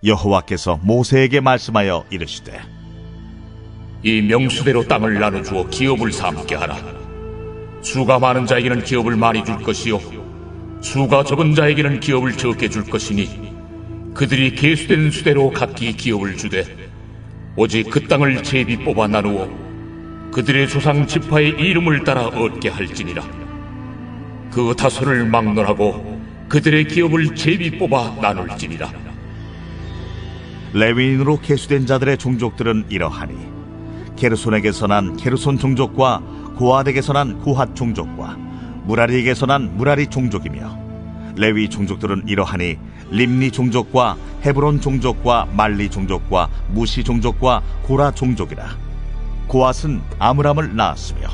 여호와께서 모세에게 말씀하여 이르시되 이 명수대로 땅을 나눠주어 기업을 삼게 하라. 수가 많은 자에게는 기업을 많이 줄 것이요 수가 적은 자에게는 기업을 적게 줄 것이니 그들이 계수된 수대로 각기 기업을 주되 오직 그 땅을 제비 뽑아 나누어 그들의 조상 지파의 이름을 따라 얻게 할지니라. 그 다소를 막론하고 그들의 기업을 제비 뽑아 나눌지니라. 레위인으로 계수된 자들의 종족들은 이러하니 게르손에게서 난 게르손 종족과 고핫에게서 난 고핫 종족과 무라리에게서 난 무라리 종족이며 레위 종족들은 이러하니 림니 종족과 헤브론 종족과 말리 종족과 무시 종족과 고라 종족이라. 고핫은 아므람을 낳았으며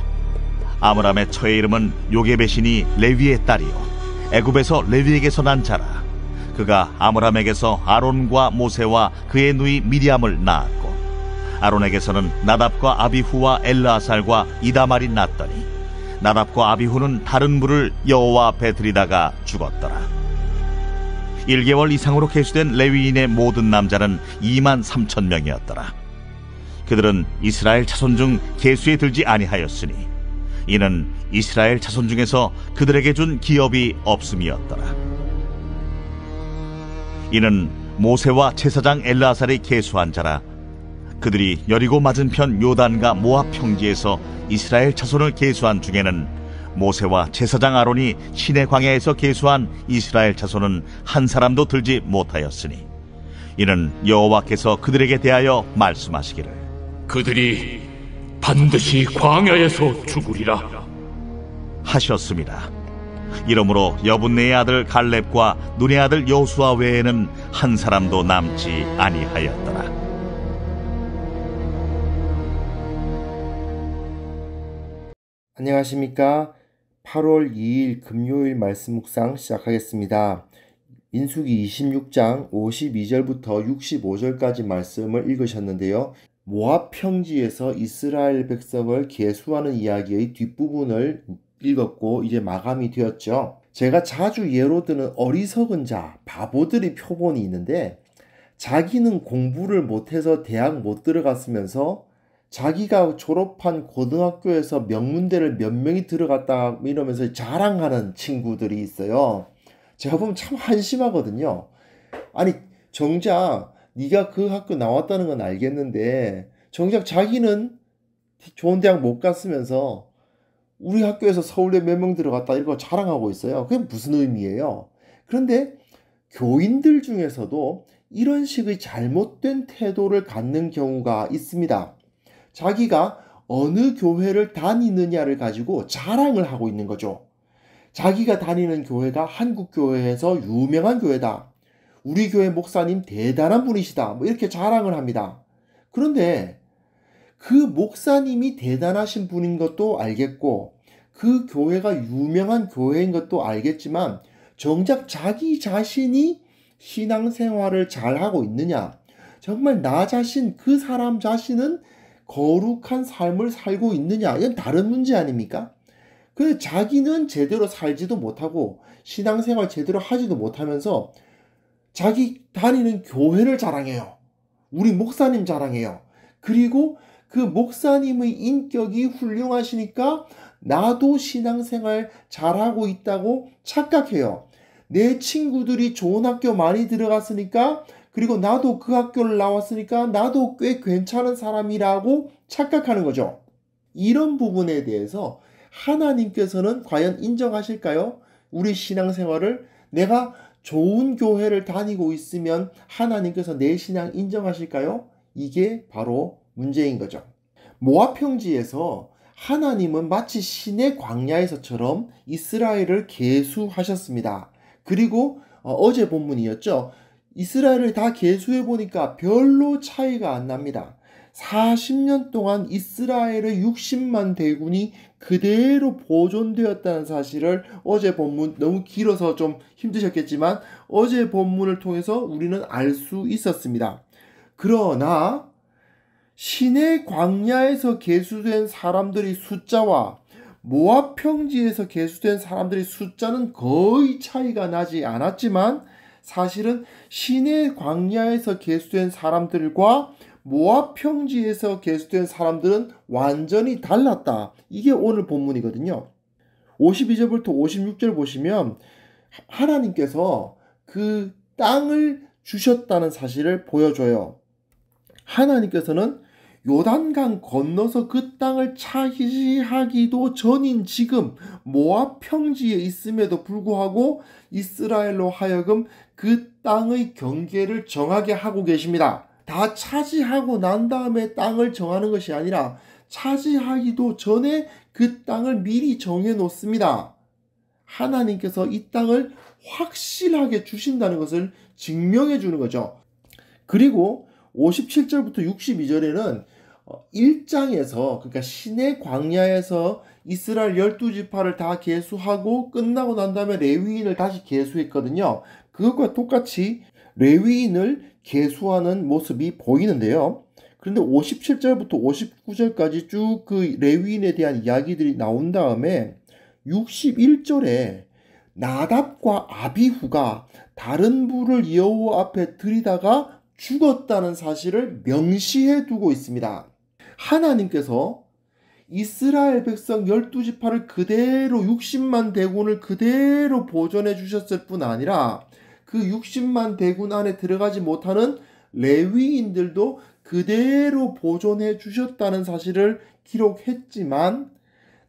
아므람의 처의 이름은 요게벳이니 레위의 딸이요 애굽에서 레위에게서 난 자라. 그가 아므람에게서 아론과 모세와 그의 누이 미리암을 낳았고 아론에게서는 나답과 아비후와 엘르아살과 이다말이 낳았더니 나답과 아비후는 다른 불을 여호와 앞에 들이다가 죽었더라. 1개월 이상으로 계수된 레위인의 모든 남자는 23,000명이었더라. 그들은 이스라엘 자손 중 계수에 들지 아니하였으니 이는 이스라엘 자손 중에서 그들에게 준 기업이 없음이었더라. 이는 모세와 제사장 엘르아살이 계수한 자라. 그들이 여리고 맞은편 요단과 모압 평지에서 이스라엘 자손을 계수한 중에는 모세와 제사장 아론이 시내 광야에서 계수한 이스라엘 자손은 한 사람도 들지 못하였으니 이는 여호와께서 그들에게 대하여 말씀하시기를 그들이 반드시 광야에서 죽으리라 하셨습니다. 이러므로 여분네의 아들 갈렙과 눈의 아들 여호수아 외에는 한 사람도 남지 아니하였더라. 안녕하십니까? 8월 2일 금요일 말씀 묵상 시작하겠습니다. 민수기 26장 52절부터 65절까지 말씀을 읽으셨는데요. 모압 평지에서 이스라엘 백성을 계수하는 이야기의 뒷부분을 읽었고 이제 마감이 되었죠. 제가 자주 예로 드는 어리석은 자, 바보들의 표본이 있는데 자기는 공부를 못해서 대학 못 들어갔으면서 자기가 졸업한 고등학교에서 명문대를 몇 명이 들어갔다 이러면서 자랑하는 친구들이 있어요. 제가 보면 참 한심하거든요. 아니 정작 네가 그 학교 나왔다는 건 알겠는데 정작 자기는 좋은 대학 못 갔으면서 우리 학교에서 서울대 몇 명 들어갔다 이거 자랑하고 있어요. 그게 무슨 의미예요? 그런데 교인들 중에서도 이런 식의 잘못된 태도를 갖는 경우가 있습니다. 자기가 어느 교회를 다니느냐를 가지고 자랑을 하고 있는 거죠. 자기가 다니는 교회가 한국 교회에서 유명한 교회다. 우리 교회 목사님 대단한 분이시다. 뭐 이렇게 자랑을 합니다. 그런데 그 목사님이 대단하신 분인 것도 알겠고 그 교회가 유명한 교회인 것도 알겠지만 정작 자기 자신이 신앙생활을 잘하고 있느냐, 정말 나 자신, 그 사람 자신은 거룩한 삶을 살고 있느냐, 이건 다른 문제 아닙니까? 근데 자기는 제대로 살지도 못하고 신앙생활 제대로 하지도 못하면서 자기 다니는 교회를 자랑해요. 우리 목사님 자랑해요. 그리고 그 목사님의 인격이 훌륭하시니까 나도 신앙생활 잘하고 있다고 착각해요. 내 친구들이 좋은 학교 많이 들어갔으니까, 그리고 나도 그 학교를 나왔으니까 나도 꽤 괜찮은 사람이라고 착각하는 거죠. 이런 부분에 대해서 하나님께서는 과연 인정하실까요? 우리 신앙생활을 내가 좋은 교회를 다니고 있으면 하나님께서 내 신앙 인정하실까요? 이게 바로 문제인 거죠. 모압 평지에서 하나님은 마치 신의 광야에서처럼 이스라엘을 계수하셨습니다. 그리고 어제 본문이었죠. 이스라엘을 다 계수해 보니까 별로 차이가 안 납니다. 40년 동안 이스라엘의 60만 대군이 그대로 보존되었다는 사실을 어제 본문, 너무 길어서 좀 힘드셨겠지만 어제 본문을 통해서 우리는 알 수 있었습니다. 그러나 신의 광야에서 계수된 사람들의 숫자와 모압 평지에서 계수된 사람들의 숫자는 거의 차이가 나지 않았지만 사실은 시내 광야에서 계수된 사람들과 모압 평지에서 계수된 사람들은 완전히 달랐다. 이게 오늘 본문이거든요. 52절부터 56절 보시면 하나님께서 그 땅을 주셨다는 사실을 보여줘요. 하나님께서는 요단강 건너서 그 땅을 차지하기도 전인 지금 모압 평지에 있음에도 불구하고 이스라엘로 하여금 그 땅의 경계를 정하게 하고 계십니다. 다 차지하고 난 다음에 땅을 정하는 것이 아니라 차지하기도 전에 그 땅을 미리 정해 놓습니다. 하나님께서 이 땅을 확실하게 주신다는 것을 증명해 주는 거죠. 그리고 57절부터 62절에는 1장에서 그러니까 시내 광야에서 이스라엘 12지파를 다 계수하고 끝나고 난 다음에 레위인을 다시 계수했거든요. 그것과 똑같이 레위인을 계수하는 모습이 보이는데요. 그런데 57절부터 59절까지 쭉 그 레위인에 대한 이야기들이 나온 다음에 61절에 나답과 아비후가 다른 불을 여호와 앞에 들이다가 죽었다는 사실을 명시해 두고 있습니다. 하나님께서 이스라엘 백성 12지파를 그대로 60만 대군을 그대로 보존해 주셨을 뿐 아니라 그 60만 대군 안에 들어가지 못하는 레위인들도 그대로 보존해 주셨다는 사실을 기록했지만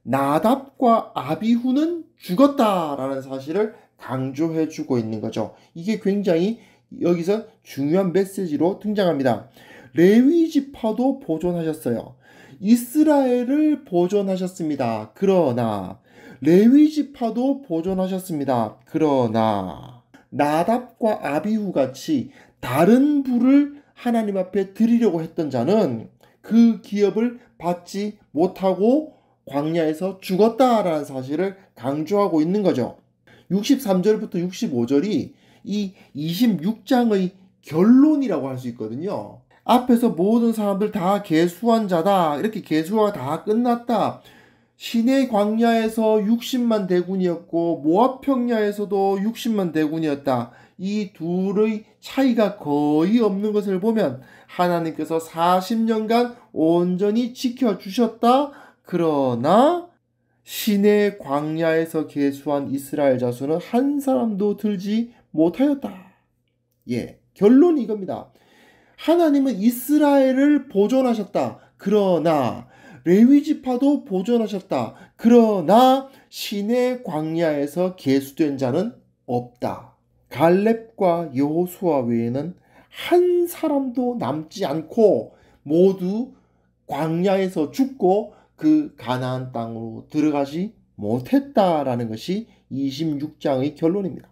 나답과 아비후는 죽었다라는 사실을 강조해 주고 있는 거죠. 이게 굉장히 여기서 중요한 메시지로 등장합니다. 레위 지파도 보존하셨어요. 이스라엘을 보존하셨습니다. 그러나 레위 지파도 보존하셨습니다. 그러나 나답과 아비후 같이 다른 불을 하나님 앞에 드리려고 했던 자는 그 기업을 받지 못하고 광야에서 죽었다라는 사실을 강조하고 있는 거죠. 63절부터 65절이 이 26장의 결론이라고 할 수 있거든요. 앞에서 모든 사람들 다 계수한 자다. 이렇게 계수가 다 끝났다. 시내 광야에서 60만 대군이었고 모압 평야에서도 60만 대군이었다. 이 둘의 차이가 거의 없는 것을 보면 하나님께서 40년간 온전히 지켜주셨다. 그러나 시내 광야에서 계수한 이스라엘 자손은 한 사람도 들지 못하였다. 결론이 이겁니다. 하나님은 이스라엘을 보존하셨다. 그러나 레위 지파도 보존하셨다. 그러나 시내 광야에서 계수된 자는 없다. 갈렙과 여호수아 외에는 한 사람도 남지 않고 모두 광야에서 죽고 그 가나안 땅으로 들어가지 못했다라는 것이 26장의 결론입니다.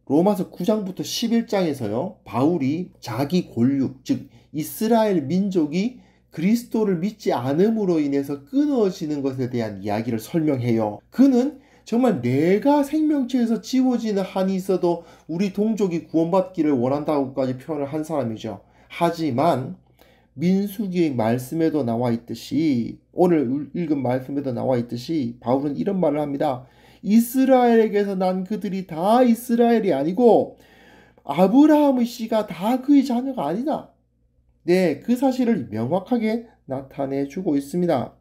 로마서 9장부터 11장에서요. 바울이 자기 골육, 즉 이스라엘 민족이 그리스도를 믿지 않음으로 인해서 끊어지는 것에 대한 이야기를 설명해요. 그는 정말 내가 생명체에서 지워지는 한이 있어도 우리 동족이 구원받기를 원한다고까지 표현을 한 사람이죠. 하지만 민수기의 말씀에도 나와 있듯이 오늘 읽은 말씀에도 나와 있듯이 바울은 이런 말을 합니다. 이스라엘에게서 난 그들이 다 이스라엘이 아니고 아브라함의 씨가 다 그의 자녀가 아니다. 그 사실을 명확하게 나타내 주고 있습니다.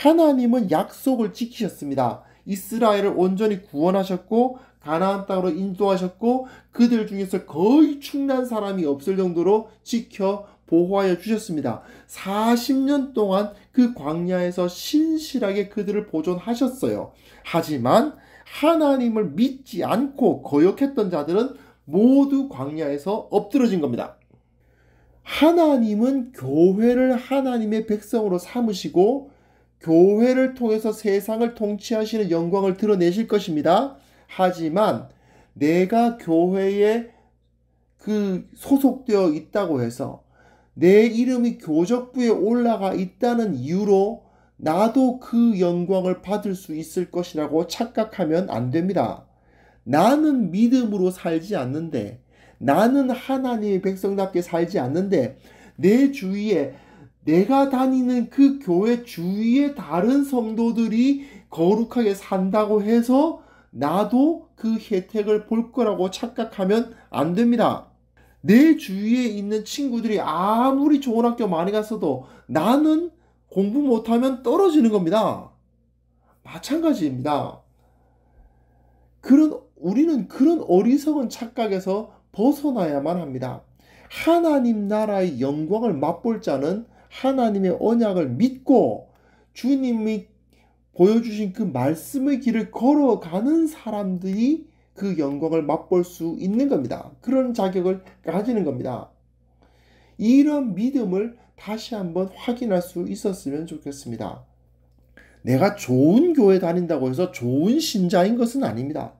하나님은 약속을 지키셨습니다. 이스라엘을 온전히 구원하셨고 가나안 땅으로 인도하셨고 그들 중에서 거의 충난 사람이 없을 정도로 지켜 보호하여 주셨습니다. 40년 동안 그 광야에서 신실하게 그들을 보존하셨어요. 하지만 하나님을 믿지 않고 거역했던 자들은 모두 광야에서 엎드러진 겁니다. 하나님은 교회를 하나님의 백성으로 삼으시고 교회를 통해서 세상을 통치하시는 영광을 드러내실 것입니다. 하지만 내가 교회에 소속되어 있다고 해서 내 이름이 교적부에 올라가 있다는 이유로 나도 그 영광을 받을 수 있을 것이라고 착각하면 안 됩니다. 나는 믿음으로 살지 않는데, 나는 하나님의 백성답게 살지 않는데, 내 주위에 내가 다니는 그 교회 주위에 다른 성도들이 거룩하게 산다고 해서 나도 그 혜택을 볼 거라고 착각하면 안 됩니다. 내 주위에 있는 친구들이 아무리 좋은 학교 많이 갔어도 나는 공부 못하면 떨어지는 겁니다. 마찬가지입니다. 우리는 그런 어리석은 착각에서 벗어나야만 합니다. 하나님 나라의 영광을 맛볼 자는 하나님의 언약을 믿고 주님이 보여주신 그 말씀의 길을 걸어가는 사람들이 그 영광을 맛볼 수 있는 겁니다. 그런 자격을 가지는 겁니다. 이런 믿음을 다시 한번 확인할 수 있었으면 좋겠습니다. 내가 좋은 교회 다닌다고 해서 좋은 신자인 것은 아닙니다.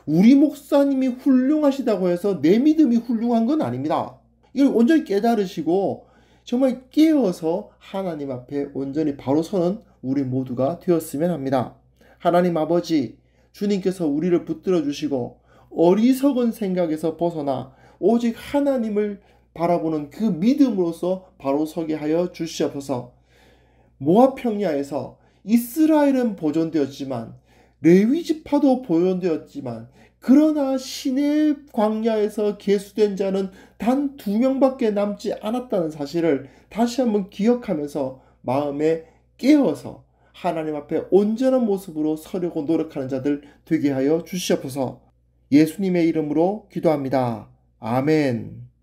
우리 목사님이 훌륭하시다고 해서 내 믿음이 훌륭한 건 아닙니다. 이걸 온전히 깨달으시고 정말 깨어서 하나님 앞에 온전히 바로 서는 우리 모두가 되었으면 합니다. 하나님 아버지, 주님께서 우리를 붙들어 주시고 어리석은 생각에서 벗어나 오직 하나님을 바라보는 그 믿음으로서 바로 서게 하여 주시옵소서. 모압 평야에서 이스라엘은 보존되었지만 레위 지파도 보존되었지만 그러나 시내 광야에서 계수된 자는 단 2명밖에 남지 않았다는 사실을 다시 한번 기억하면서 마음에 깨어서 하나님 앞에 온전한 모습으로 서려고 노력하는 자들 되게 하여 주시옵소서. 예수님의 이름으로 기도합니다. 아멘.